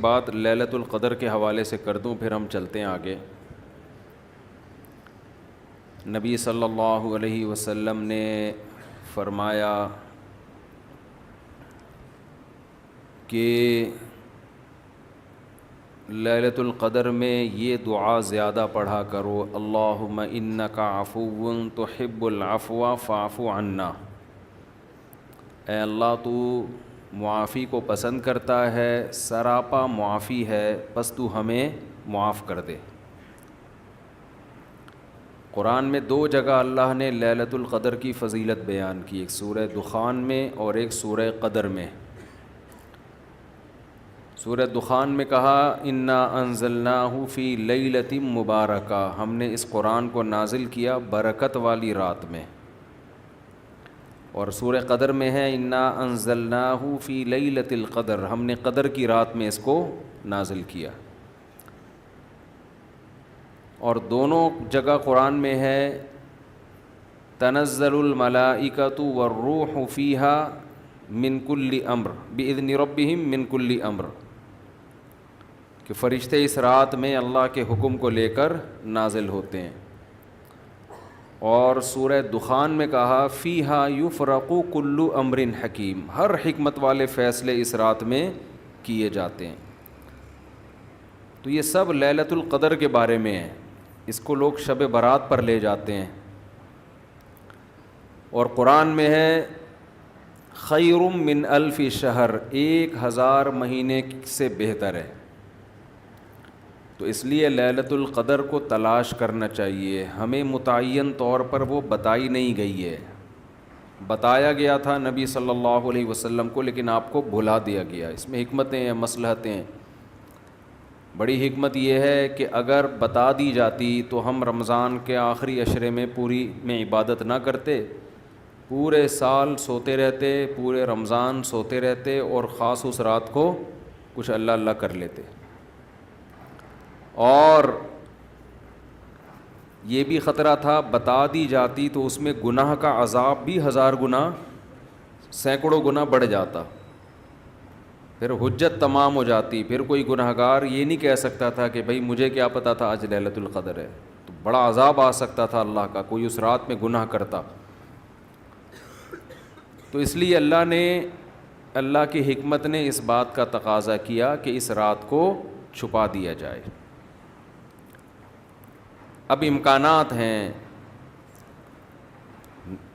بات لیلۃ القدر کے حوالے سے کر دوں، پھر ہم چلتے ہیں آگے۔ نبی صلی اللہ علیہ وسلم نے فرمایا کہ لیلۃ القدر میں یہ دعا زیادہ پڑھا کرو، اللہم انک عفو تحب العفو فاعف عنا۔ اے اللہ تو معافی کو پسند کرتا ہے، سراپا معافی ہے، بس تو ہمیں معاف کر دے۔ قرآن میں دو جگہ اللہ نے لیلۃ القدر کی فضیلت بیان کی، ایک سورہ دخان میں اور ایک سورہ قدر میں۔ سورہ دخان میں کہا انا انزلناہ فی لیلۃ مبارکہ، ہم نے اس قرآن کو نازل کیا برکت والی رات میں۔ اور سورہ قدر میں ہے انا انزلناہ فی لیلۃ القدر، ہم نے قدر کی رات میں اس کو نازل کیا۔ اور دونوں جگہ قرآن میں ہے تنزل الملائکۃ والروح فیہا من کل امر باذن ربہم من کل امر، کہ فرشتے اس رات میں اللہ کے حکم کو لے کر نازل ہوتے ہیں۔ اور سورہ دخان میں کہا فیہا یفرق کل امر حکیم، ہر حکمت والے فیصلے اس رات میں کیے جاتے ہیں۔ تو یہ سب لیلۃ القدر کے بارے میں ہے، اس کو لوگ شب برات پر لے جاتے ہیں۔ اور قرآن میں ہے خیر من الف شہر، 1000 مہینے سے بہتر ہے۔ تو اس لیے لیلۃ القدر کو تلاش کرنا چاہیے، ہمیں متعین طور پر وہ بتائی نہیں گئی ہے، بتایا گیا تھا نبی صلی اللہ علیہ وسلم کو، لیکن آپ کو بھلا دیا گیا۔ اس میں حکمتیں ہیں، مصلحتیں ہیں۔ بڑی حکمت یہ ہے کہ اگر بتا دی جاتی تو ہم رمضان کے آخری عشرے میں پوری میں عبادت نہ کرتے، پورے سال سوتے رہتے، پورے رمضان سوتے رہتے، اور خاص اس رات کو کچھ اللہ اللہ کر لیتے۔ اور یہ بھی خطرہ تھا بتا دی جاتی تو اس میں گناہ کا عذاب بھی 1000 گنا، سینکڑوں گنا بڑھ جاتا، پھر حجت تمام ہو جاتی، پھر کوئی گناہ گار یہ نہیں کہہ سکتا تھا کہ بھائی مجھے کیا پتہ تھا آج لیلۃ القدر ہے، تو بڑا عذاب آ سکتا تھا اللہ کا، کوئی اس رات میں گناہ کرتا۔ تو اس لیے اللہ کی حکمت نے اس بات کا تقاضا کیا کہ اس رات کو چھپا دیا جائے۔ اب امکانات ہیں،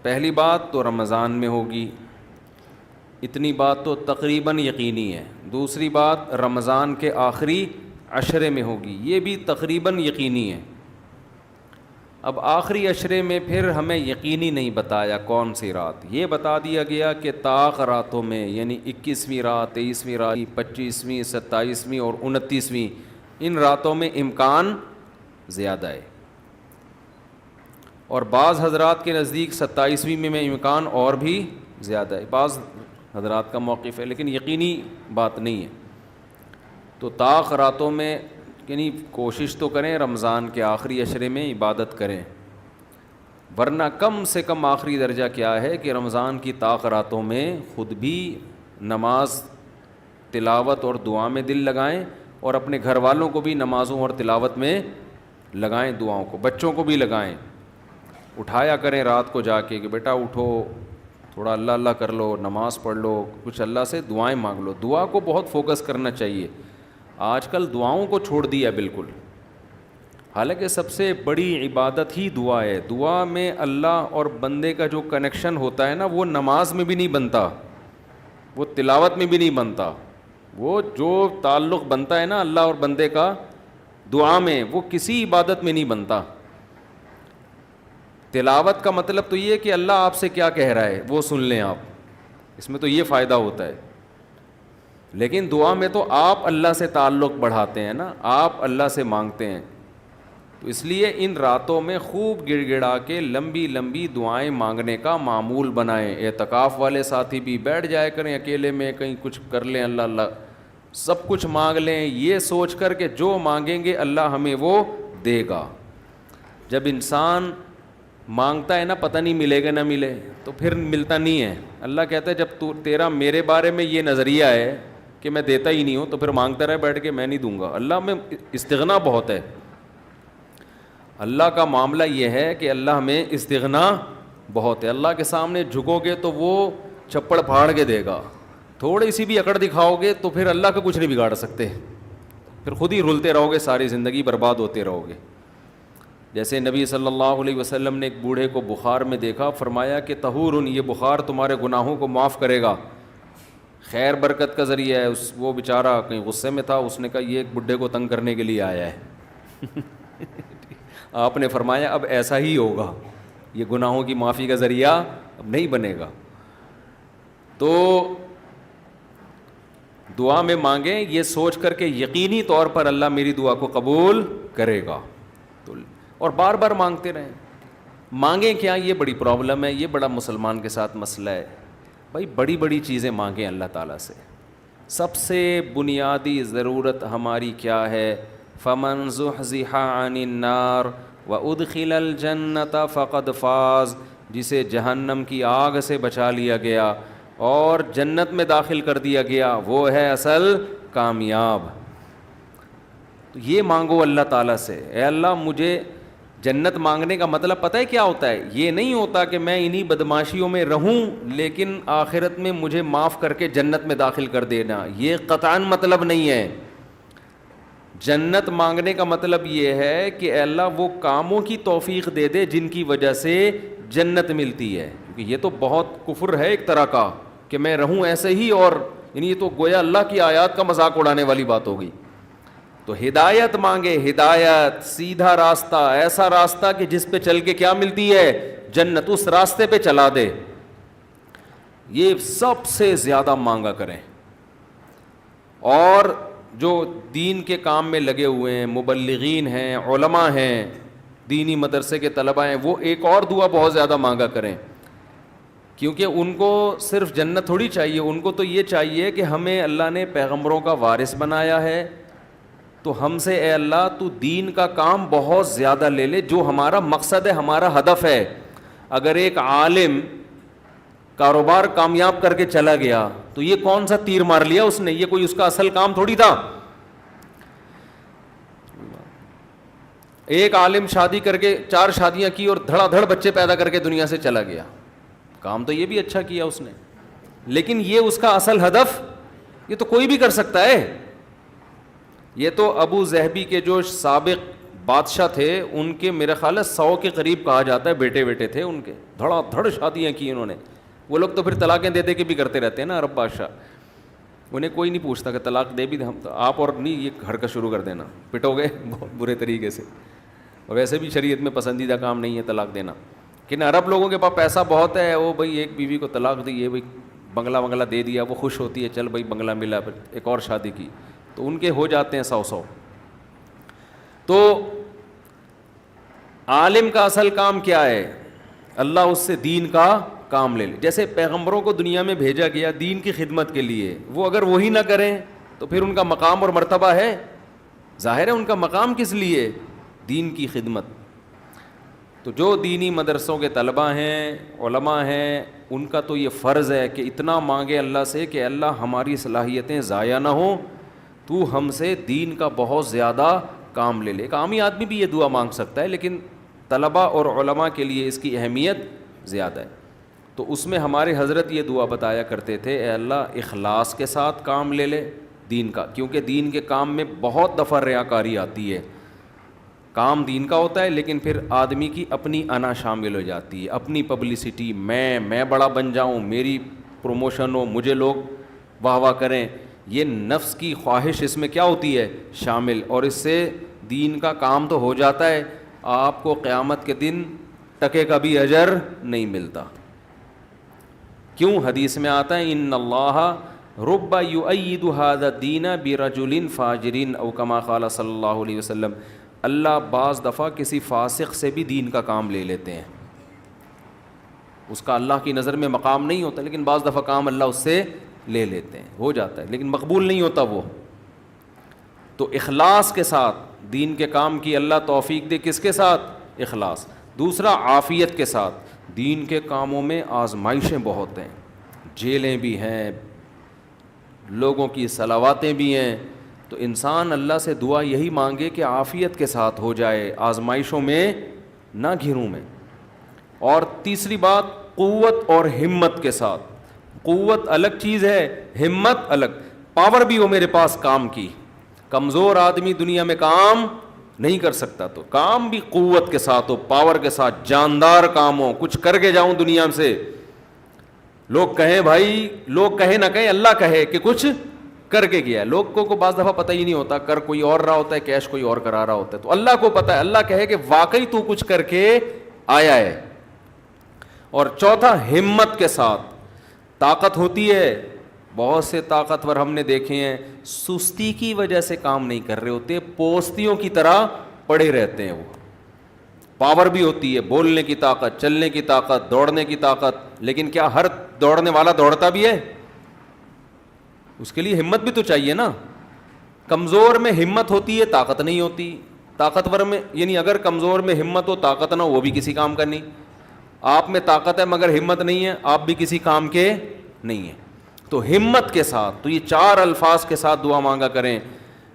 پہلی بات تو رمضان میں ہوگی، اتنی بات تو تقریباً یقینی ہے۔ دوسری بات رمضان کے آخری عشرے میں ہوگی، یہ بھی تقریباً یقینی ہے۔ اب آخری عشرے میں پھر ہمیں یقینی نہیں بتایا کون سی رات، یہ بتا دیا گیا کہ طاق راتوں میں، یعنی 21ویں رات، 23ویں رات، 25ویں، 27ویں اور 29ویں، ان راتوں میں امکان زیادہ ہے۔ اور بعض حضرات کے نزدیک 27ویں میں امکان اور بھی زیادہ ہے، بعض حضرات کا موقف ہے، لیکن یقینی بات نہیں ہے۔ تو طاق راتوں میں یعنی کوشش تو کریں رمضان کے آخری عشرے میں عبادت کریں، ورنہ کم سے کم آخری درجہ کیا ہے کہ رمضان کی طاق راتوں میں خود بھی نماز، تلاوت اور دعا میں دل لگائیں، اور اپنے گھر والوں کو بھی نمازوں اور تلاوت میں لگائیں، دعاؤں کو، بچوں کو بھی لگائیں، اٹھایا کریں رات کو جا کے کہ بیٹا اٹھو، تھوڑا اللہ اللہ کر لو، نماز پڑھ لو، کچھ اللہ سے دعائیں مانگ لو۔ دعا کو بہت فوکس کرنا چاہیے، آج کل دعاؤں کو چھوڑ دیا بالکل، حالانکہ سب سے بڑی عبادت ہی دعا ہے۔ دعا میں اللہ اور بندے کا جو کنیکشن ہوتا ہے نا، وہ نماز میں بھی نہیں بنتا، وہ تلاوت میں بھی نہیں بنتا، وہ جو تعلق بنتا ہے نا اللہ اور بندے کا دعا میں، وہ کسی عبادت میں نہیں بنتا۔ تلاوت کا مطلب تو یہ ہے کہ اللہ آپ سے کیا کہہ رہا ہے وہ سن لیں آپ، اس میں تو یہ فائدہ ہوتا ہے۔ لیکن دعا میں تو آپ اللہ سے تعلق بڑھاتے ہیں نا، آپ اللہ سے مانگتے ہیں۔ تو اس لیے ان راتوں میں خوب گڑ گڑا کے لمبی لمبی دعائیں مانگنے کا معمول بنائیں۔ اعتکاف والے ساتھی بھی بیٹھ جائے کریں اکیلے میں، کہیں کچھ کر لیں، اللہ اللہ سب کچھ مانگ لیں، یہ سوچ کر کہ جو مانگیں گے اللہ ہمیں وہ دے گا۔ جب انسان مانگتا ہے نا پتہ نہیں ملے گا نہ ملے، تو پھر ملتا نہیں ہے۔ اللہ کہتا ہے جب تیرا میرے بارے میں یہ نظریہ ہے کہ میں دیتا ہی نہیں ہوں تو پھر مانگتا رہے بیٹھ کے, میں نہیں دوں گا. اللہ میں استغنا بہت ہے. اللہ کا معاملہ یہ ہے کہ اللہ میں استغنا بہت ہے. اللہ کے سامنے جھکو گے تو وہ چپڑ پھاڑ کے دے گا, تھوڑی سی بھی اکڑ دکھاؤ گے تو پھر اللہ کا کچھ نہیں بگاڑ سکتے, پھر خود ہی رلتے رہو گے, ساری زندگی برباد ہوتے رہو گے. جیسے نبی صلی اللہ علیہ وسلم نے ایک بوڑھے کو بخار میں دیکھا, فرمایا کہ طہور, یہ بخار تمہارے گناہوں کو معاف کرے گا, خیر برکت کا ذریعہ ہے. وہ بیچارہ کہیں غصے میں تھا, اس نے کہا یہ ایک بڈھے کو تنگ کرنے کے لیے آیا ہے. آپ نے فرمایا اب ایسا ہی ہوگا, یہ گناہوں کی معافی کا ذریعہ اب نہیں بنے گا. تو دعا میں مانگیں یہ سوچ کر کے یقینی طور پر اللہ میری دعا کو قبول کرے گا, تو اور بار بار مانگتے رہیں. مانگیں کیا, یہ بڑی پرابلم ہے, یہ بڑا مسلمان کے ساتھ مسئلہ ہے. بھائی بڑی بڑی چیزیں مانگیں اللہ تعالیٰ سے. سب سے بنیادی ضرورت ہماری کیا ہے؟ فمن زحزح عن النار وادخل الجنۃ فقد فاز, جسے جہنم کی آگ سے بچا لیا گیا اور جنت میں داخل کر دیا گیا, وہ ہے اصل کامیاب. تو یہ مانگو اللہ تعالیٰ سے, اے اللہ مجھے جنت. مانگنے کا مطلب پتہ ہے کیا ہوتا ہے؟ یہ نہیں ہوتا کہ میں انہی بدماشیوں میں رہوں لیکن آخرت میں مجھے معاف کر کے جنت میں داخل کر دینا, یہ قطعاً مطلب نہیں ہے. جنت مانگنے کا مطلب یہ ہے کہ اے اللہ وہ کاموں کی توفیق دے دے جن کی وجہ سے جنت ملتی ہے, کیونکہ یہ تو بہت کفر ہے ایک طرح کا کہ میں رہوں ایسے ہی, اور یہ تو گویا اللہ کی آیات کا مذاق اڑانے والی بات ہو گئی. تو ہدایت مانگے, ہدایت, سیدھا راستہ, ایسا راستہ کہ جس پہ چل کے کیا ملتی ہے؟ جنت. اس راستے پہ چلا دے, یہ سب سے زیادہ مانگا کریں. اور جو دین کے کام میں لگے ہوئے ہیں, مبلغین ہیں, علماء ہیں, دینی مدرسے کے طلباء ہیں, وہ ایک اور دعا بہت زیادہ مانگا کریں, کیونکہ ان کو صرف جنت تھوڑی چاہیے, ان کو تو یہ چاہیے کہ ہمیں اللہ نے پیغمبروں کا وارث بنایا ہے, تو ہم سے اے اللہ تو دین کا کام بہت زیادہ لے لے, جو ہمارا مقصد ہے, ہمارا ہدف ہے. اگر ایک عالم کاروبار کامیاب کر کے چلا گیا تو یہ کون سا تیر مار لیا اس نے, یہ کوئی اس کا اصل کام تھوڑی تھا. ایک عالم شادی کر کے 4 شادیاں کی اور دھڑا دھڑ بچے پیدا کر کے دنیا سے چلا گیا, کام تو یہ بھی اچھا کیا اس نے, لیکن یہ اس کا اصل ہدف, یہ تو کوئی بھی کر سکتا ہے. یہ تو ابو ظہبی کے جو سابق بادشاہ تھے ان کے میرے خیال ہے 100 کے قریب کہا جاتا ہے بیٹے بیٹے تھے ان کے, دھڑا دھڑ شادیاں کی انہوں نے. وہ لوگ تو پھر طلاقیں دے دے کے بھی کرتے رہتے ہیں نا عرب بادشاہ, انہیں کوئی نہیں پوچھتا کہ طلاق دے بھی ہم تو آپ اور نہیں, یہ حرکت شروع کر دینا, پٹو گے بہت برے طریقے سے. اور ویسے بھی شریعت میں پسندیدہ کام نہیں ہے طلاق دینا, لیکن عرب لوگوں کے پاس پیسہ بہت ہے, وہ بھائی ایک بیوی کو طلاق دی, یہ بھائی بنگلہ دے دیا, وہ خوش ہوتی ہے, چل بھائی بنگلہ ملا, پھر ایک اور شادی کی, تو ان کے ہو جاتے ہیں 100. تو عالم کا اصل کام کیا ہے؟ اللہ اس سے دین کا کام لے لے. جیسے پیغمبروں کو دنیا میں بھیجا گیا دین کی خدمت کے لیے, وہ اگر وہی نہ کریں تو پھر ان کا مقام اور مرتبہ ہے, ظاہر ہے ان کا مقام کس لیے؟ دین کی خدمت. تو جو دینی مدرسوں کے طلباء ہیں, علماء ہیں, ان کا تو یہ فرض ہے کہ اتنا مانگے اللہ سے کہ اللہ ہماری صلاحیتیں ضائع نہ ہوں, تو ہم سے دین کا بہت زیادہ کام لے لے. ایک عامی آدمی بھی یہ دعا مانگ سکتا ہے, لیکن طلباء اور علماء کے لیے اس کی اہمیت زیادہ ہے. تو اس میں ہمارے حضرت یہ دعا بتایا کرتے تھے, اے اللہ اخلاص کے ساتھ کام لے لے دین کا, کیونکہ دین کے کام میں بہت دفعہ ریاکاری آتی ہے. کام دین کا ہوتا ہے لیکن پھر آدمی کی اپنی انا شامل ہو جاتی ہے, اپنی پبلسٹی, میں بڑا بن جاؤں, میری پروموشن ہو, مجھے لوگ واہ واہ کریں, یہ نفس کی خواہش اس میں کیا ہوتی ہے شامل, اور اس سے دین کا کام تو ہو جاتا ہے, آپ کو قیامت کے دن ٹکے کا بھی اجر نہیں ملتا. کیوں؟ حدیث میں آتا ہے ان اللہ رب یؤید ھذا الدین برجل فاجر او کما قال صلی اللہ علیہ وسلم, اللہ بعض دفعہ کسی فاسق سے بھی دین کا کام لے لیتے ہیں. اس کا اللہ کی نظر میں مقام نہیں ہوتا, لیکن بعض دفعہ کام اللہ اس سے لے لیتے ہیں, ہو جاتا ہے, لیکن مقبول نہیں ہوتا وہ. تو اخلاص کے ساتھ دین کے کام کی اللہ توفیق دے. کس کے ساتھ؟ اخلاص. دوسرا عافیت کے ساتھ. دین کے کاموں میں آزمائشیں بہت ہیں, جیلیں بھی ہیں, لوگوں کی صلواتیں بھی ہیں. تو انسان اللہ سے دعا یہی مانگے کہ عافیت کے ساتھ ہو جائے, آزمائشوں میں نہ گھروں میں. اور تیسری بات, قوت اور ہمت کے ساتھ. قوت الگ چیز ہے, ہمت الگ. پاور بھی ہو میرے پاس کام کی, کمزور آدمی دنیا میں کام نہیں کر سکتا, تو کام بھی قوت کے ساتھ ہو, پاور کے ساتھ, جاندار کام ہو, کچھ کر کے جاؤں دنیا سے. لوگ کہیں بھائی, لوگ کہیں نہ کہیں, اللہ کہے کہ کچھ کر کے گیا. لوگوں کو بعض دفعہ پتہ ہی نہیں ہوتا, کر کوئی اور رہا ہوتا ہے, کیش کوئی اور کرا رہا ہوتا ہے. تو اللہ کو پتہ ہے, اللہ کہے کہ واقعی تو کچھ کر کے آیا ہے. اور چوتھا, ہمت کے ساتھ. طاقت ہوتی ہے, بہت سے طاقتور ہم نے دیکھے ہیں سستی کی وجہ سے کام نہیں کر رہے ہوتے, پوستیوں کی طرح پڑے رہتے ہیں. وہ پاور بھی ہوتی ہے, بولنے کی طاقت, چلنے کی طاقت, دوڑنے کی طاقت, لیکن کیا ہر دوڑنے والا دوڑتا بھی ہے؟ اس کے لیے ہمت بھی تو چاہیے نا. کمزور میں ہمت ہوتی ہے, طاقت نہیں ہوتی. طاقتور میں, یعنی اگر کمزور میں ہمت ہو, طاقت نہ ہو, وہ بھی کسی کام کا نہیں. آپ میں طاقت ہے مگر ہمت نہیں ہے, آپ بھی کسی کام کے نہیں ہیں. تو ہمت کے ساتھ, تو یہ 4 الفاظ کے ساتھ دعا مانگا کریں.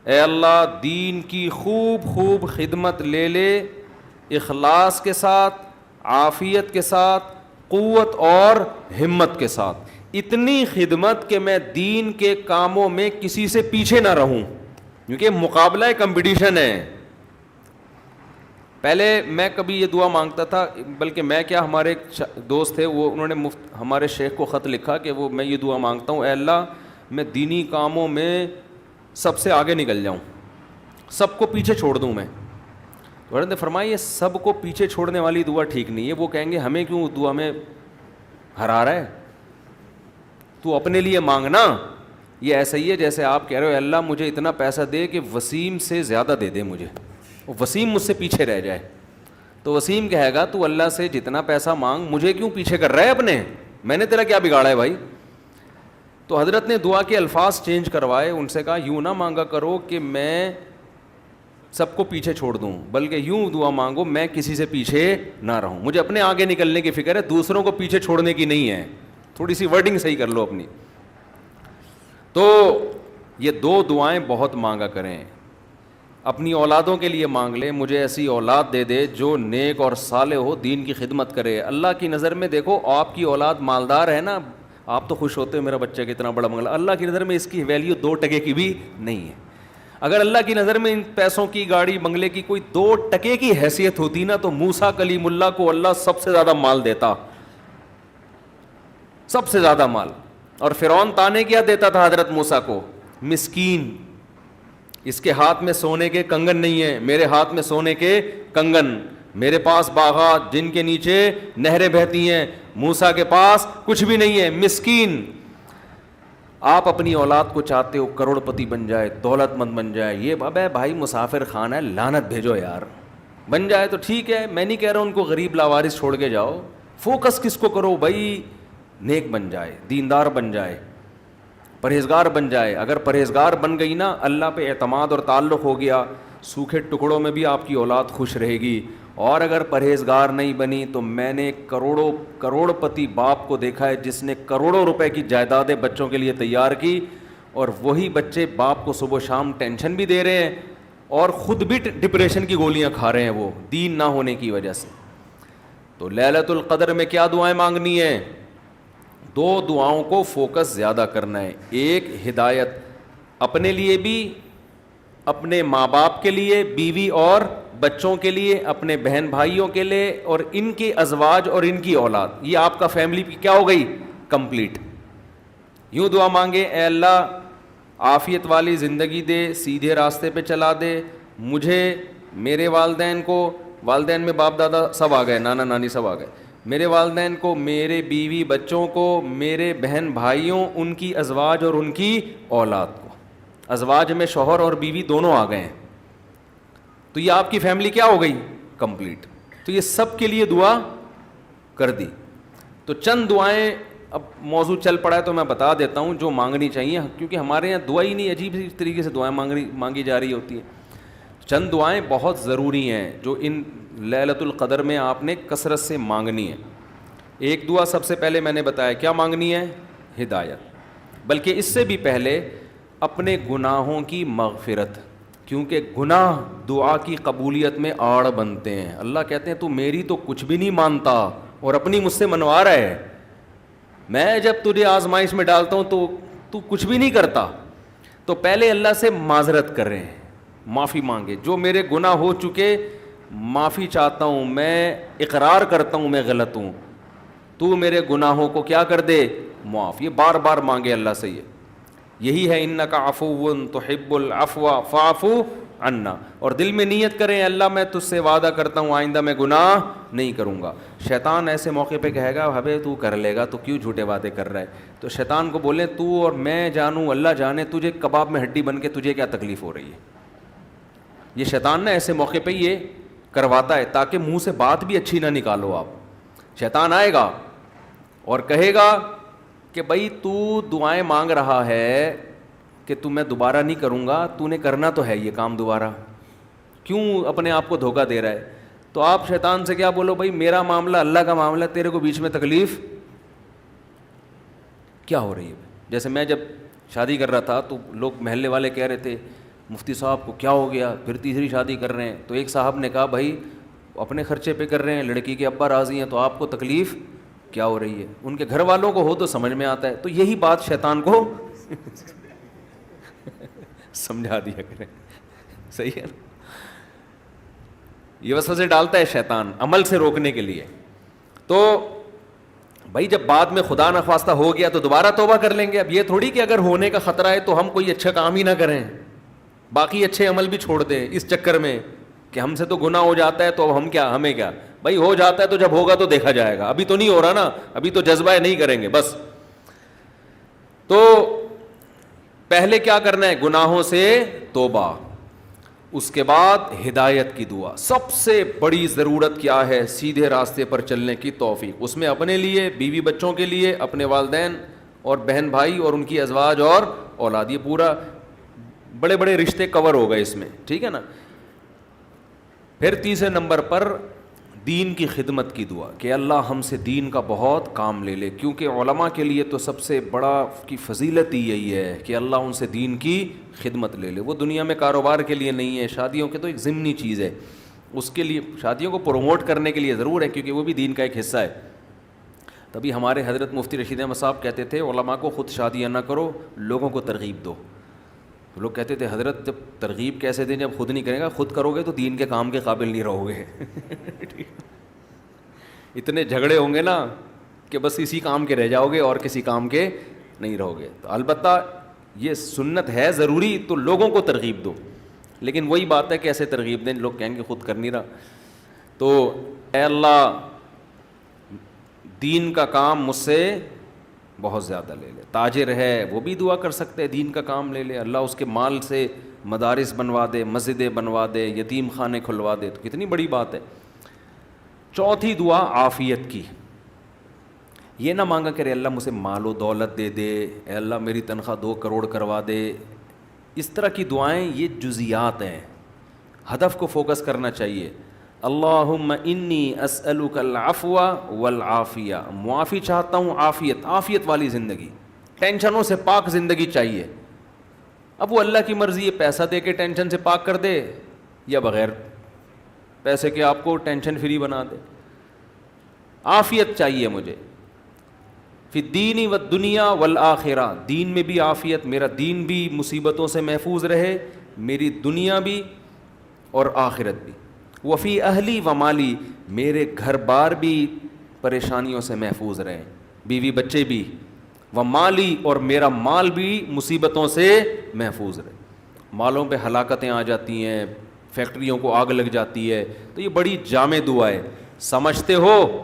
اے اللہ دین کی خوب خوب خدمت لے لے, اخلاص کے ساتھ, عافیت کے ساتھ, قوت اور ہمت کے ساتھ. اتنی خدمت کہ میں دین کے کاموں میں کسی سے پیچھے نہ رہوں, کیونکہ مقابلہ کمپٹیشن ہے. پہلے میں کبھی یہ دعا مانگتا تھا, بلکہ میں کیا, ہمارے ایک دوست تھے, وہ انہوں نے ہمارے شیخ کو خط لکھا کہ میں یہ دعا مانگتا ہوں, اے اللہ میں دینی کاموں میں سب سے آگے نکل جاؤں, سب کو پیچھے چھوڑ دوں میں. تو حضرت نے فرمایا یہ سب کو پیچھے چھوڑنے والی دعا ٹھیک نہیں ہے. وہ کہیں گے ہمیں کیوں دعا میں ہرا رہا ہے, تو اپنے لیے مانگنا. یہ ایسا ہی ہے جیسے آپ کہہ رہے ہو اللہ مجھے اتنا پیسہ دے کہ وسیم سے زیادہ دے دے مجھے, وسیم مجھ سے پیچھے رہ جائے. تو وسیم کہے گا تو اللہ سے جتنا پیسہ مانگ, مجھے کیوں پیچھے کر رہا ہے اپنے, میں نے تیرا کیا بگاڑا ہے بھائی. تو حضرت نے دعا کے الفاظ چینج کروائے, ان سے کہا یوں نہ مانگا کرو کہ میں سب کو پیچھے چھوڑ دوں, بلکہ یوں دعا مانگو میں کسی سے پیچھے نہ رہوں, مجھے اپنے آگے نکلنے کی فکر ہے, دوسروں کو پیچھے چھوڑنے کی نہیں ہے. تھوڑی سی ورڈنگ صحیح کر لو اپنی. تو یہ 2 دعائیں بہت مانگا کریں. اپنی اولادوں کے لیے مانگ لیں, مجھے ایسی اولاد دے دے جو نیک اور صالح ہو, دین کی خدمت کرے. اللہ کی نظر میں دیکھو, آپ کی اولاد مالدار ہے نا, آپ تو خوش ہوتے ہو میرا بچہ کتنا بڑا منگلا. اللہ کی نظر میں اس کی ویلیو 2 ٹکے کی بھی نہیں ہے. اگر اللہ کی نظر میں ان پیسوں کی, گاڑی بنگلے کی کوئی 2 ٹکے کی حیثیت ہوتی نا, تو موسیٰ کلیم اللہ کو اللہ سب سے زیادہ مال دیتا, سب سے زیادہ مال. اور فرعون تانے کیا دیتا تھا حضرت موسیٰ کو, مسکین, اس کے ہاتھ میں سونے کے کنگن نہیں ہیں, میرے ہاتھ میں سونے کے کنگن, میرے پاس باغات جن کے نیچے نہریں بہتی ہیں, موسیٰ کے پاس کچھ بھی نہیں ہے, مسکین. آپ اپنی اولاد کو چاہتے ہو کروڑ پتی بن جائے, دولت مند بن جائے, یہ ابے بھائی مسافر خان ہے, لعنت بھیجو یار. بن جائے تو ٹھیک ہے, میں نہیں کہہ رہا ان کو غریب لاوارث چھوڑ کے جاؤ, فوکس کس کو کرو بھائی, نیک بن جائے, دیندار بن جائے, پرہیزگار بن جائے. اگر پرہیزگار بن گئی نا, اللہ پہ اعتماد اور تعلق ہو گیا, سوکھے ٹکڑوں میں بھی آپ کی اولاد خوش رہے گی. اور اگر پرہیزگار نہیں بنی تو میں نے کروڑ پتی باپ کو دیکھا ہے جس نے کروڑوں روپے کی جائیدادیں بچوں کے لیے تیار کی, اور وہی بچے باپ کو صبح شام ٹینشن بھی دے رہے ہیں اور خود بھی ڈپریشن کی گولیاں کھا رہے ہیں وہ دین نہ ہونے کی وجہ سے. تو لیلۃ القدر میں کیا دعائیں مانگنی ہیں؟ 2 دعاؤں کو فوکس زیادہ کرنا ہے. ایک ہدایت اپنے لیے بھی, اپنے ماں باپ کے لیے, بیوی اور بچوں کے لیے, اپنے بہن بھائیوں کے لیے, اور ان کے ازواج اور ان کی اولاد. یہ آپ کا فیملی کیا ہو گئی؟ کمپلیٹ. یوں دعا مانگے, اے اللہ عافیت والی زندگی دے, سیدھے راستے پہ چلا دے مجھے, میرے والدین کو, والدین میں باپ دادا سب آ گئے, نانا نانی سب آ گئے, میرے والدین کو, میرے بیوی بچوں کو, میرے بہن بھائیوں, ان کی ازواج اور ان کی اولاد کو. ازواج میں شوہر اور بیوی دونوں آ گئے ہیں, تو یہ آپ کی فیملی کیا ہو گئی؟ کمپلیٹ. تو یہ سب کے لیے دعا کر دی. تو چند دعائیں, اب موضوع چل پڑا ہے تو میں بتا دیتا ہوں جو مانگنی چاہیے, کیونکہ ہمارے یہاں دعا ہی نہیں, عجیب سی طریقے سے دعائیں مانگی جا رہی ہوتی ہیں. چند دعائیں بہت ضروری ہیں جو ان لیلۃ القدر میں آپ نے کثرت سے مانگنی ہے. ایک دعا سب سے پہلے میں نے بتایا کیا مانگنی ہے؟ ہدایت. بلکہ اس سے بھی پہلے اپنے گناہوں کی مغفرت، کیونکہ گناہ دعا کی قبولیت میں آڑ بنتے ہیں. اللہ کہتے ہیں تو میری تو کچھ بھی نہیں مانتا اور اپنی مجھ سے منوا رہا ہے. میں جب تجھے آزمائش میں ڈالتا ہوں تو کچھ بھی نہیں کرتا. تو پہلے اللہ سے معذرت کریں، معافی مانگے. جو میرے گناہ ہو چکے معافی چاہتا ہوں، میں اقرار کرتا ہوں میں غلط ہوں، تو میرے گناہوں کو کیا کر دے، معاف. یہ بار بار مانگے اللہ سے. یہی ہے انک عفو تحب العفو فاعف عنا. اور دل میں نیت کریں اللہ میں تجھ سے وعدہ کرتا ہوں آئندہ میں گناہ نہیں کروں گا. شیطان ایسے موقع پہ کہے گا ابے تو کر لے گا، تو کیوں جھوٹے وعدے کر رہا ہے. تو شیطان کو بولیں تو اور میں جانوں اللہ جانے تجھے کباب میں ہڈی بن کے تجھے کیا تکلیف ہو رہی ہے. یہ شیطان نا ایسے موقع پہ یہ کرواتا ہے تاکہ منہ سے بات بھی اچھی نہ نکالو آپ. شیطان آئے گا اور کہے گا کہ بھائی تو دعائیں مانگ رہا ہے کہ تو میں دوبارہ نہیں کروں گا، تو نے کرنا تو ہے یہ کام دوبارہ، کیوں اپنے آپ کو دھوکہ دے رہا ہے. تو آپ شیطان سے کیا بولو، بھائی میرا معاملہ اللہ کا معاملہ، تیرے کو بیچ میں تکلیف کیا ہو رہی ہے. جیسے میں جب شادی کر رہا تھا تو لوگ محلے والے کہہ رہے تھے مفتی صاحب کو کیا ہو گیا، پھر تیسری شادی کر رہے ہیں. تو ایک صاحب نے کہا بھائی اپنے خرچے پہ کر رہے ہیں، لڑکی کے ابا راضی ہیں، تو آپ کو تکلیف کیا ہو رہی ہے. ان کے گھر والوں کو ہو تو سمجھ میں آتا ہے. تو یہی بات شیطان کو سمجھا دیا کریں. صحیح ہے نا. یہ وسوسے ڈالتا ہے شیطان عمل سے روکنے کے لیے. تو بھائی جب بعد میں خدا نخواستہ ہو گیا تو دوبارہ توبہ کر لیں گے. اب یہ تھوڑی کہ اگر ہونے کا خطرہ ہے تو ہم کوئی اچھا کام ہی نہ کریں، باقی اچھے عمل بھی چھوڑ دیں اس چکر میں کہ ہم سے تو گناہ ہو جاتا ہے تو اب ہم کیا، ہمیں کیا. بھائی ہو جاتا ہے تو جب ہوگا تو دیکھا جائے گا، ابھی تو نہیں ہو رہا نا، ابھی تو جذبہ ہے نہیں کریں گے بس. تو پہلے کیا کرنا ہے، گناہوں سے توبہ. اس کے بعد ہدایت کی دعا. سب سے بڑی ضرورت کیا ہے، سیدھے راستے پر چلنے کی توفیق. اس میں اپنے لیے، بیوی بچوں کے لیے، اپنے والدین اور بہن بھائی اور ان کی ازواج اور اولاد، یہ پورا بڑے بڑے رشتے کور ہو گئے اس میں، ٹھیک ہے نا. پھر تیسرے نمبر پر دین کی خدمت کی دعا کہ اللہ ہم سے دین کا بہت کام لے لے. کیونکہ علماء کے لیے تو سب سے بڑا کی فضیلت ہی یہی ہے کہ اللہ ان سے دین کی خدمت لے لے. وہ دنیا میں کاروبار کے لیے نہیں ہے، شادیوں کے تو ایک ضمنی چیز ہے، اس کے لیے شادیوں کو پروموٹ کرنے کے لیے ضرور ہے کیونکہ وہ بھی دین کا ایک حصہ ہے. تبھی ہمارے حضرت مفتی رشید احمد صاحب کہتے تھے علماء کو خود شادیاں نہ کرو، لوگوں کو ترغیب دو. لوگ کہتے تھے حضرت جب ترغیب کیسے دیں جب خود نہیں کرے گا، خود کرو گے تو دین کے کام کے قابل نہیں رہو گے. اتنے جھگڑے ہوں گے نا کہ بس اسی کام کے رہ جاؤ گے اور کسی کام کے نہیں رہو گے. تو البتہ یہ سنت ہے ضروری تو لوگوں کو ترغیب دو، لیکن وہی بات ہے کہ ایسے ترغیب دیں لوگ کہیں گے خود کر نہیں رہا. تو اے اللہ دین کا کام مجھ سے بہت زیادہ لے لے. تاجر ہے وہ بھی دعا کر سکتے ہیں دین کا کام لے لے، اللہ اس کے مال سے مدارس بنوا دے، مسجدیں بنوا دے، یتیم خانے کھلوا دے، تو کتنی بڑی بات ہے. چوتھی دعا عافیت کی. یہ نہ مانگا کرے اللہ مجھے مال و دولت دے دے، اے اللہ میری تنخواہ 2 کروڑ کروا دے. اس طرح کی دعائیں یہ جزیات ہیں، ہدف کو فوکس کرنا چاہیے. اللہم انی اسألک العفو والعافیہ، معافی چاہتا ہوں، عافیت والی زندگی، ٹینشنوں سے پاک زندگی چاہیے. اب وہ اللہ کی مرضی ہے، پیسہ دے کے ٹینشن سے پاک کر دے یا بغیر پیسے کے آپ کو ٹینشن فری بنا دے. عافیت چاہیے مجھے فی الدین والدنیا والآخرہ، دین میں بھی عافیت، میرا دین بھی مصیبتوں سے محفوظ رہے، میری دنیا بھی اور آخرت بھی. وفی اہلی و مالی، میرے گھر بار بھی پریشانیوں سے محفوظ رہے، بیوی بچے بھی، و مالی اور میرا مال بھی مصیبتوں سے محفوظ رہے. مالوں پہ ہلاکتیں آ جاتی ہیں، فیکٹریوں کو آگ لگ جاتی ہے، تو یہ بڑی جامع دعا ہے، سمجھتے ہو.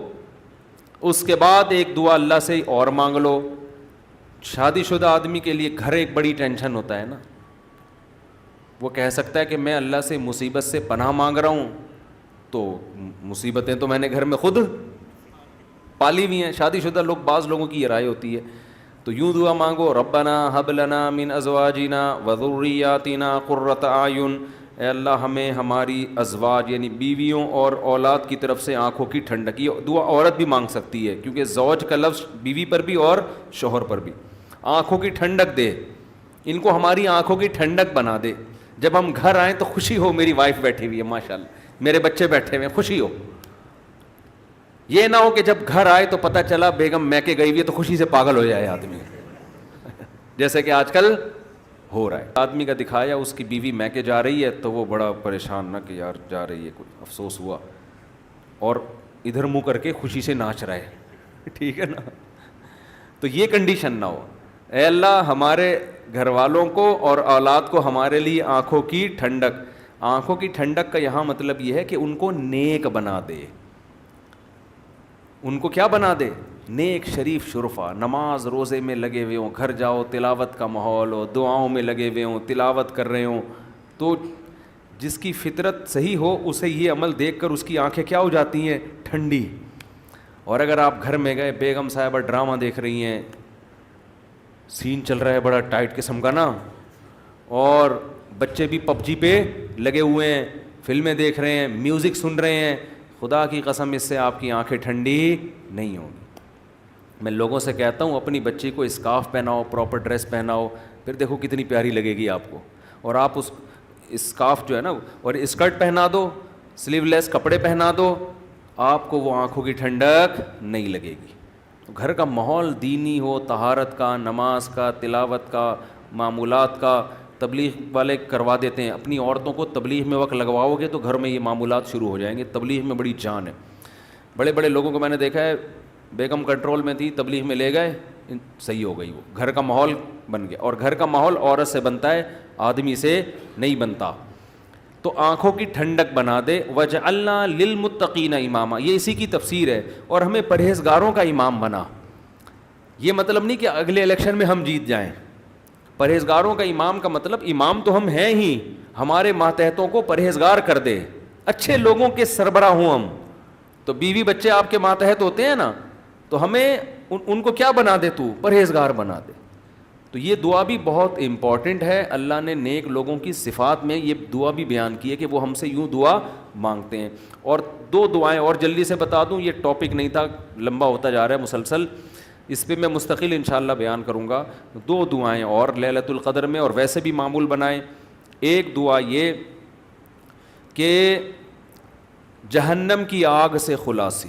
اس کے بعد ایک دعا اللہ سے اور مانگ لو. شادی شدہ آدمی کے لیے گھر ایک بڑی ٹینشن ہوتا ہے نا، وہ کہہ سکتا ہے کہ میں اللہ سے مصیبت سے پناہ مانگ رہا ہوں، تو مصیبتیں تو میں نے گھر میں خود پالی ہوئی ہیں. شادی شدہ لوگ، بعض لوگوں کی یہ رائے ہوتی ہے، تو یوں دعا مانگو ربنا حب لنا من ازواجنا وذریاتنا قرۃ اعین، اے اللہ ہمیں ہماری ازواج یعنی بیویوں اور اولاد کی طرف سے آنکھوں کی ٹھنڈک. یہ دعا عورت بھی مانگ سکتی ہے کیونکہ زوج کا لفظ بیوی پر بھی اور شوہر پر بھی. آنکھوں کی ٹھنڈک دے، ان کو ہماری آنکھوں کی ٹھنڈک بنا دے. جب ہم گھر آئیں تو خوشی ہو میری وائف بیٹھی ہوئی ہے ماشاءاللہ، میرے بچے بیٹھے ہوئے ہیں، خوشی ہو. یہ نہ ہو کہ جب گھر آئے تو پتہ چلا بیگم میکے گئی ہوئی ہے تو خوشی سے پاگل ہو جائے آدمی جیسے کہ آج کل ہو رہا ہے. آدمی کا دکھایا اس کی بیوی میکے جا رہی ہے تو وہ بڑا پریشان نہ کہ یار جا رہی ہے، کچھ افسوس ہوا، اور ادھر منہ کر کے خوشی سے ناچ رہا ہے ٹھیک ہے نا. تو یہ کنڈیشن نہ ہو. اے اللہ ہمارے گھر والوں کو اور اولاد کو ہمارے لیے آنکھوں کی ٹھنڈک. آنکھوں کی ٹھنڈک کا یہاں مطلب یہ ہے کہ ان کو نیک بنا دے. ان کو کیا بنا دے؟ نیک شریف شرفا، نماز روزے میں لگے ہوئے ہوں، گھر جاؤ تلاوت کا ماحول ہو، دعاؤں میں لگے ہوئے ہوں، تلاوت کر رہے ہوں. تو جس کی فطرت صحیح ہو اسے یہ عمل دیکھ کر اس کی آنکھیں کیا ہو جاتی ہیں؟ ٹھنڈی. اور اگر آپ گھر میں گئے، بیگم صاحبہ ڈرامہ دیکھ رہی ہیں، سین چل رہا ہے بڑا ٹائٹ قسم کا نا، اور بچے بھی پب جی پہ لگے ہوئے ہیں، فلمیں دیکھ رہے ہیں، میوزک سن رہے ہیں، خدا کی قسم اس سے آپ کی آنکھیں ٹھنڈی نہیں ہوں گی. میں لوگوں سے کہتا ہوں اپنی بچی کو اسکارف پہناؤ، پراپر ڈریس پہناؤ، پھر دیکھو کتنی پیاری لگے گی آپ کو. اور آپ اس اسکارف جو ہے نا اور اسکرٹ پہنا دو، سلیو لیس کپڑے پہنا دو، آپ کو وہ آنکھوں کی ٹھنڈک نہیں لگے گی. گھر کا ماحول دینی ہو، طہارت کا، نماز کا، تلاوت کا، معمولات کا. تبلیغ والے کروا دیتے ہیں، اپنی عورتوں کو تبلیغ میں وقت لگواؤ گے تو گھر میں یہ معمولات شروع ہو جائیں گے. تبلیغ میں بڑی جان ہے. بڑے بڑے لوگوں کو میں نے دیکھا ہے، بیگم کنٹرول میں تھی، تبلیغ میں لے گئے، صحیح ہو گئی، وہ گھر کا ماحول بن گیا. اور گھر کا ماحول عورت سے بنتا ہے، آدمی سے نہیں بنتا. تو آنکھوں کی ٹھنڈک بنا دے. وَجْعَلْنَا لِلْمُتَّقِينَ اماما، یہ اسی کی تفسیر ہے. اور ہمیں پرہیزگاروں کا امام بنا. یہ مطلب نہیں کہ اگلے الیکشن میں ہم جیت جائیں. پرہیزگاروں کا امام کا مطلب امام تو ہم ہیں ہی، ہمارے ماتحتوں کو پرہیزگار کر دے، اچھے لوگوں کے سربراہ ہوں ہم. تو بیوی بچے آپ کے ماتحت ہوتے ہیں نا، تو ہمیں ان کو کیا بنا دے؟ تو پرہیزگار بنا دے. تو یہ دعا بھی بہت امپورٹنٹ ہے. اللہ نے نیک لوگوں کی صفات میں یہ دعا بھی بیان کی ہے کہ وہ ہم سے یوں دعا مانگتے ہیں. اور دو دعائیں اور جلدی سے بتا دوں، یہ ٹاپک نہیں تھا، لمبا ہوتا جا رہا ہے مسلسل، اس پہ میں مستقل انشاءاللہ بیان کروں گا. دو دعائیں اور لیلۃ القدر میں، اور ویسے بھی معمول بنائیں. ایک دعا یہ کہ جہنم کی آگ سے خلاصی،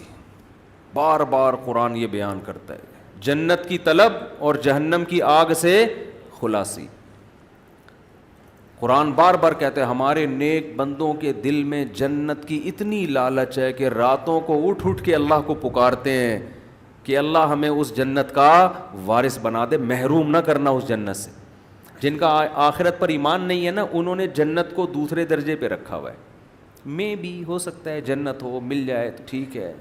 بار بار قرآن یہ بیان کرتا ہے، جنت کی طلب اور جہنم کی آگ سے خلاصی. قرآن بار بار کہتا ہے ہمارے نیک بندوں کے دل میں جنت کی اتنی لالچ ہے کہ راتوں کو اٹھ اٹھ کے اللہ کو پکارتے ہیں کہ اللہ ہمیں اس جنت کا وارث بنا دے، محروم نہ کرنا اس جنت سے. جن کا آخرت پر ایمان نہیں ہے نا، انہوں نے جنت کو دوسرے درجے پہ رکھا ہوا ہے. میں بھی ہو سکتا ہے جنت ہو، مل جائے تو ٹھیک ہے،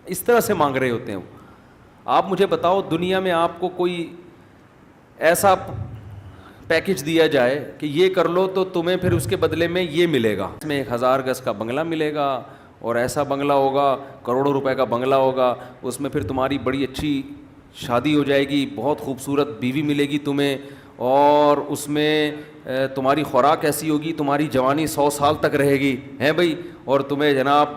اس طرح سے مانگ رہے ہوتے ہیں. آپ مجھے بتاؤ دنیا میں آپ کو کوئی ایسا پیکج دیا جائے کہ یہ کر لو تو تمہیں پھر اس کے بدلے میں یہ ملے گا، اس میں 1000 گز کا بنگلہ ملے گا، اور ایسا بنگلہ ہوگا، کروڑوں روپے کا بنگلہ ہوگا، اس میں پھر تمہاری بڑی اچھی شادی ہو جائے گی، بہت خوبصورت بیوی ملے گی تمہیں، اور اس میں تمہاری خوراک ایسی ہوگی، تمہاری جوانی 100 سال تک رہے گی ہیں بھائی، اور تمہیں جناب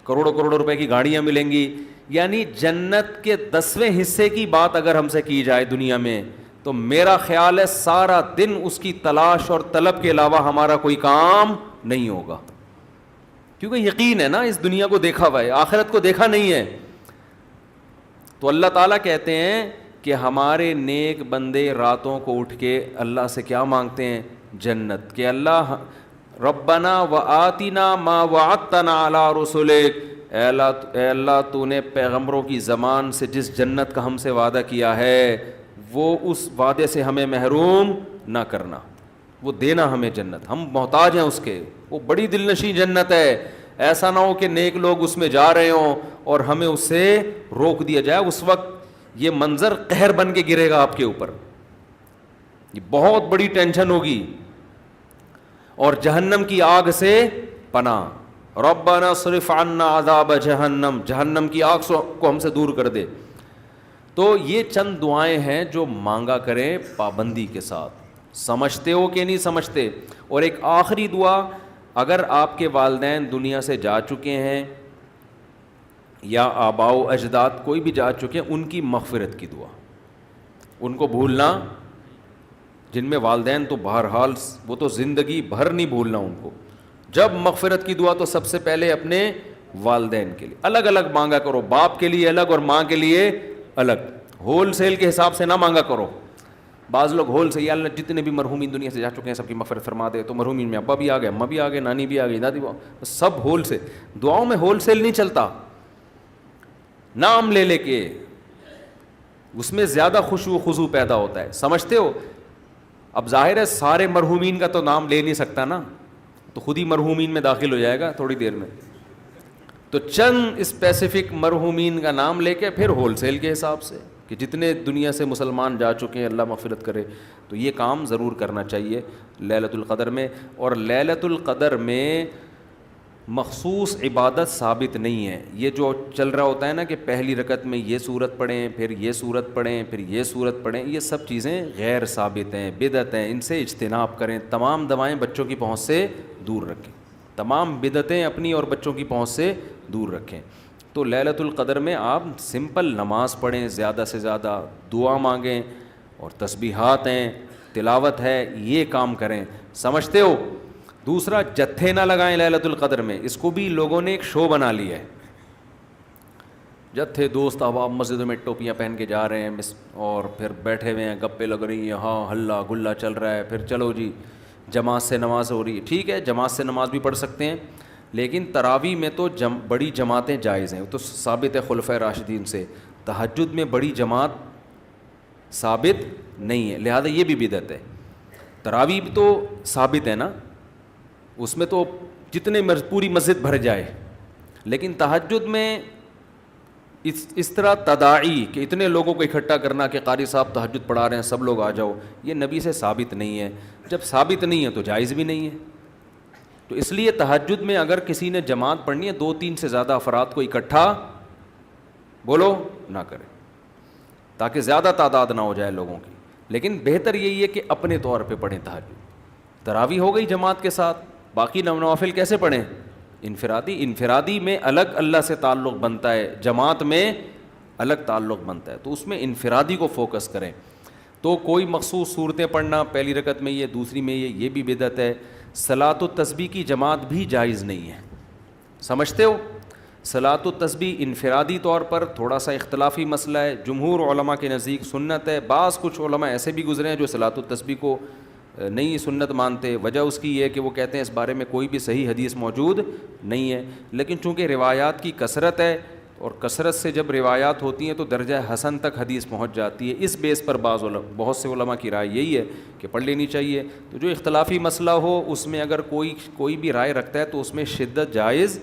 کروڑوں کروڑوں روپے کی گاڑیاں ملیں گی. یعنی جنت کے 10ویں حصے کی بات اگر ہم سے کی جائے دنیا میں، تو میرا خیال ہے سارا دن اس کی تلاش اور طلب کے علاوہ ہمارا کوئی کام نہیں ہوگا. کیونکہ یقین ہے نا، اس دنیا کو دیکھا ہوا ہے، آخرت کو دیکھا نہیں ہے. تو اللہ تعالیٰ کہتے ہیں کہ ہمارے نیک بندے راتوں کو اٹھ کے اللہ سے کیا مانگتے ہیں؟ جنت. کہ اللہ ربنا وآتنا ما وعدتنا علی رسلک، اے اللہ تو نے پیغمبروں کی زبان سے جس جنت کا ہم سے وعدہ کیا ہے وہ اس وعدے سے ہمیں محروم نہ کرنا، وہ دینا ہمیں جنت، ہم محتاج ہیں اس کے. وہ بڑی دل نشیں جنت ہے، ایسا نہ ہو کہ نیک لوگ اس میں جا رہے ہوں اور ہمیں اس سے روک دیا جائے. اس وقت یہ منظر قہر بن کے گرے گا آپ کے اوپر، یہ بہت بڑی ٹینشن ہوگی. اور جہنم کی آگ سے پناہ، ربنا صرف عنا عذاب جہنم، جہنم کی آگ کو ہم سے دور کر دے. تو یہ چند دعائیں ہیں جو مانگا کریں پابندی کے ساتھ. سمجھتے ہو کہ نہیں سمجھتے؟ اور ایک آخری دعا، اگر آپ کے والدین دنیا سے جا چکے ہیں یا آباء و اجداد کوئی بھی جا چکے ہیں، ان کی مغفرت کی دعا، ان کو بھولنا، جن میں والدین تو بہرحال وہ تو زندگی بھر نہیں بھولنا ان کو. جب مغفرت کی دعا تو سب سے پہلے اپنے والدین کے لیے الگ الگ مانگا کرو، باپ کے لیے الگ اور ماں کے لیے الگ. ہول سیل کے حساب سے نہ مانگا کرو. بعض لوگ ہول سے، یا اللہ جتنے بھی مرحومین دنیا سے جا چکے ہیں سب کی مغفرت فرما دے. تو مرحومین میں ابا بھی آ گئے، اماں بھی آ گئے، نانی بھی آ گئی، دادی بھی، سب ہول سے. دعاؤں میں ہول سیل نہیں چلتا. نام لے لے کے اس میں زیادہ خشوع و خضوع پیدا ہوتا ہے. سمجھتے ہو؟ اب ظاہر ہے سارے مرحومین کا تو نام لے نہیں سکتا نا، تو خود ہی مرحومین میں داخل ہو جائے گا تھوڑی دیر میں. تو چند اسپیسیفک مرحومین کا نام لے کے پھر ہول سیل کے حساب سے کہ جتنے دنیا سے مسلمان جا چکے ہیں اللہ مغفرت کرے. تو یہ کام ضرور کرنا چاہیے لیلۃ القدر میں. اور لیلۃ القدر میں مخصوص عبادت ثابت نہیں ہے. یہ جو چل رہا ہوتا ہے نا کہ پہلی رکعت میں یہ سورت پڑھیں، پھر یہ سورت پڑھیں، پھر یہ سورت پڑھیں، یہ سب چیزیں غیر ثابت ہیں، بدعت ہیں. ان سے اجتناب کریں. تمام دوائیں بچوں کی پہنچ سے دور رکھیں. تمام بدعتیں اپنی اور بچوں کی پہنچ سے دور رکھیں. تو لیلۃ القدر میں آپ سمپل نماز پڑھیں، زیادہ سے زیادہ دعا مانگیں، اور تسبیحات ہیں، تلاوت ہے، یہ کام کریں. سمجھتے ہو؟ دوسرا، جتھے نہ لگائیں لیلۃ القدر میں. اس کو بھی لوگوں نے ایک شو بنا لیا ہے. جتھے دوست احباب مسجدوں میں ٹوپیاں پہن کے جا رہے ہیں اور پھر بیٹھے ہوئے ہیں، گپے لگ رہی ہیں، ہاں ہلہ گلا چل رہا ہے. پھر چلو جی جماعت سے نماز ہو رہی ہے. ٹھیک ہے، جماعت سے نماز بھی پڑھ سکتے ہیں، لیکن تراویح میں تو بڑی جماعتیں جائز ہیں. تو ثابت ہے خلفائے راشدین سے. تہجد میں بڑی جماعت ثابت نہیں ہے، لہذا یہ بھی بدعت ہے. تراویح بھی تو ثابت ہے نا، اس میں تو جتنے پوری مسجد بھر جائے. لیکن تہجد میں اس طرح تداعی کہ اتنے لوگوں کو اکٹھا کرنا کہ قاری صاحب تہجد پڑھا رہے ہیں سب لوگ آ جاؤ، یہ نبی سے ثابت نہیں ہے. جب ثابت نہیں ہے تو جائز بھی نہیں ہے. تو اس لیے تہجد میں اگر کسی نے جماعت پڑھنی ہے 2-3 سے زیادہ افراد کو اکٹھا بولو نہ کرے، تاکہ زیادہ تعداد نہ ہو جائے لوگوں کی. لیکن بہتر یہی ہے کہ اپنے طور پہ پڑھیں تہجد. تراویح ہو گئی جماعت کے ساتھ، باقی نوافل کیسے پڑھیں؟ انفرادی میں الگ اللہ سے تعلق بنتا ہے، جماعت میں الگ تعلق بنتا ہے. تو اس میں انفرادی کو فوکس کریں. تو کوئی مخصوص صورتیں پڑھنا، پہلی رکعت میں یہ، دوسری میں یہ بھی بدعت ہے. صلاۃ التسبیح کی جماعت بھی جائز نہیں ہے. سمجھتے ہو؟ صلاۃ التسبیح انفرادی طور پر تھوڑا سا اختلافی مسئلہ ہے. جمہور علماء کے نزدیک سنت ہے. بعض کچھ علماء ایسے بھی گزرے ہیں جو صلاۃ التسبیح کو نہیں سنت مانتے. وجہ اس کی یہ ہے کہ وہ کہتے ہیں اس بارے میں کوئی بھی صحیح حدیث موجود نہیں ہے. لیکن چونکہ روایات کی کثرت ہے، اور کثرت سے جب روایات ہوتی ہیں تو درجہ حسن تک حدیث پہنچ جاتی ہے. اس بیس پر بہت سے علماء کی رائے یہی ہے کہ پڑھ لینی چاہیے. تو جو اختلافی مسئلہ ہو اس میں اگر کوئی بھی رائے رکھتا ہے تو اس میں شدت جائز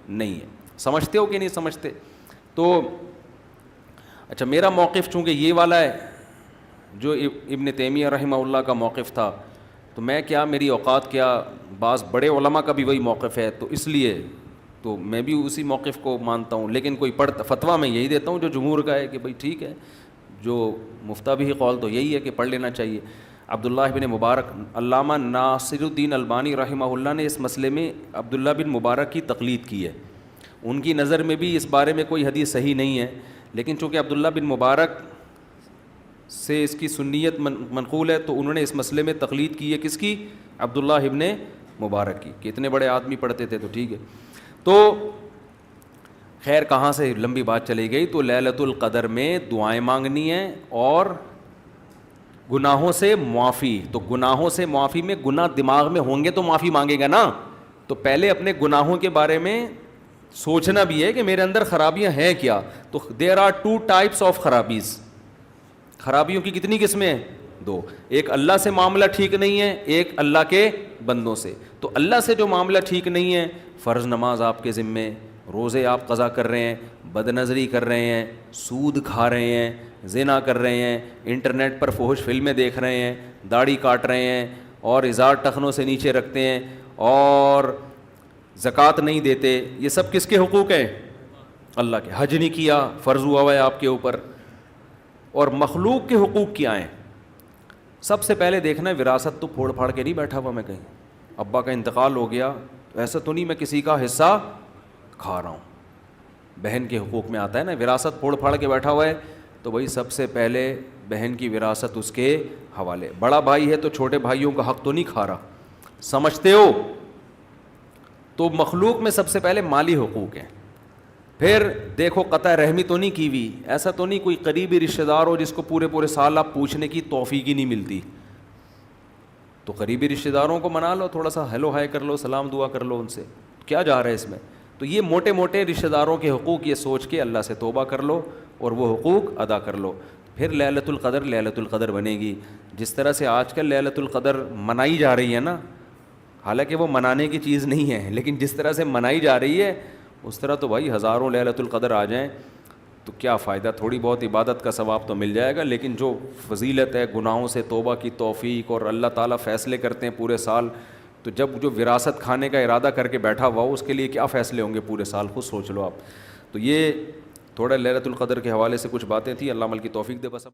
نہیں ہے. سمجھتے ہو کہ نہیں سمجھتے؟ تو اچھا، میرا موقف چونکہ یہ والا ہے جو ابن تیمیہ رحمہ اللہ کا موقف تھا، تو میں کیا، میری اوقات کیا، بعض بڑے علماء کا بھی وہی موقف ہے، تو اس لیے تو میں بھی اسی موقف کو مانتا ہوں. لیکن کوئی فتویٰ میں یہی دیتا ہوں جو جمہور کا ہے کہ بھائی ٹھیک ہے، جو مفتہ بھی قول تو یہی ہے کہ پڑھ لینا چاہیے. عبداللہ بن مبارک، علامہ ناصر الدین البانی رحمہ اللہ نے اس مسئلے میں عبداللہ بن مبارک کی تقلید کی ہے. ان کی نظر میں بھی اس بارے میں کوئی حدیث صحیح نہیں ہے، لیکن چونکہ عبداللہ بن مبارک سے اس کی سنیت منقول ہے تو انہوں نے اس مسئلے میں تقلید کی ہے. کس کی؟ عبداللہ ابن مبارک کی، کہ اتنے بڑے آدمی پڑھتے تھے تو ٹھیک ہے. تو خیر کہاں سے لمبی بات چلی گئی. تو لیلۃ القدر میں دعائیں مانگنی ہیں اور گناہوں سے معافی. تو گناہوں سے معافی میں گناہ دماغ میں ہوں گے تو معافی مانگے گا نا. تو پہلے اپنے گناہوں کے بارے میں سوچنا بھی ہے کہ میرے اندر خرابیاں ہیں کیا. تو دیر آر 2 ٹائپس آف خرابیز. خرابیوں کی کتنی قسمیں ہیں؟ 2. ایک اللہ سے معاملہ ٹھیک نہیں ہے، ایک اللہ کے بندوں سے. تو اللہ سے جو معاملہ ٹھیک نہیں ہے، فرض نماز آپ کے ذمے، روزے آپ قضا کر رہے ہیں، بد نظری کر رہے ہیں، سود کھا رہے ہیں، زنا کر رہے ہیں، انٹرنیٹ پر فحش فلمیں دیکھ رہے ہیں، داڑھی کاٹ رہے ہیں اور ازار ٹخنوں سے نیچے رکھتے ہیں اور زکوٰۃ نہیں دیتے. یہ سب کس کے حقوق ہیں؟ اللہ کے. حج نہیں کیا، فرض ہوا ہے آپ کے اوپر. اور مخلوق کے حقوق کیا ہیں؟ سب سے پہلے دیکھنا ہے وراثت تو پھوڑ پھاڑ کے نہیں بیٹھا ہوا میں کہیں. ابا کا انتقال ہو گیا، ایسا تو نہیں میں کسی کا حصہ کھا رہا ہوں. بہن کے حقوق میں آتا ہے نا، وراثت پھوڑ پھاڑ کے بیٹھا ہوا ہے تو بھائی سب سے پہلے بہن کی وراثت اس کے حوالے. بڑا بھائی ہے تو چھوٹے بھائیوں کا حق تو نہیں کھا رہا, سمجھتے ہو؟ تو مخلوق میں سب سے پہلے مالی حقوق ہیں. پھر دیکھو قطع رحمی تو نہیں کی ہوئی, ایسا تو نہیں کوئی قریبی رشتہ دار ہو جس کو پورے پورے سال آپ پوچھنے کی توفیق ہی نہیں ملتی, تو قریبی رشتہ داروں کو منا لو, تھوڑا سا ہیلو ہائے کر لو, سلام دعا کر لو ان سے, کیا جا رہا ہے اس میں. تو یہ موٹے موٹے رشتہ داروں کے حقوق یہ سوچ کے اللہ سے توبہ کر لو اور وہ حقوق ادا کر لو. پھر لیلۃ القدر لیلۃ القدر بنے گی. جس طرح سے آج کل لیلۃ القدر منائی جا رہی ہے نا, حالانکہ وہ منانے کی چیز نہیں ہے, لیکن جس طرح سے منائی جا رہی ہے اس طرح تو بھائی ہزاروں لیلۃ القدر آ جائیں تو کیا فائدہ, تھوڑی بہت عبادت کا ثواب تو مل جائے گا, لیکن جو فضیلت ہے گناہوں سے توبہ کی توفیق, اور اللہ تعالیٰ فیصلے کرتے ہیں پورے سال, تو جب جو وراثت کھانے کا ارادہ کر کے بیٹھا ہوا ہو اس کے لیے کیا فیصلے ہوں گے پورے سال, خود سوچ لو آپ. تو یہ تھوڑا لیلۃ القدر کے حوالے سے کچھ باتیں تھیں, اللہ عمل کی توفیق دے. بس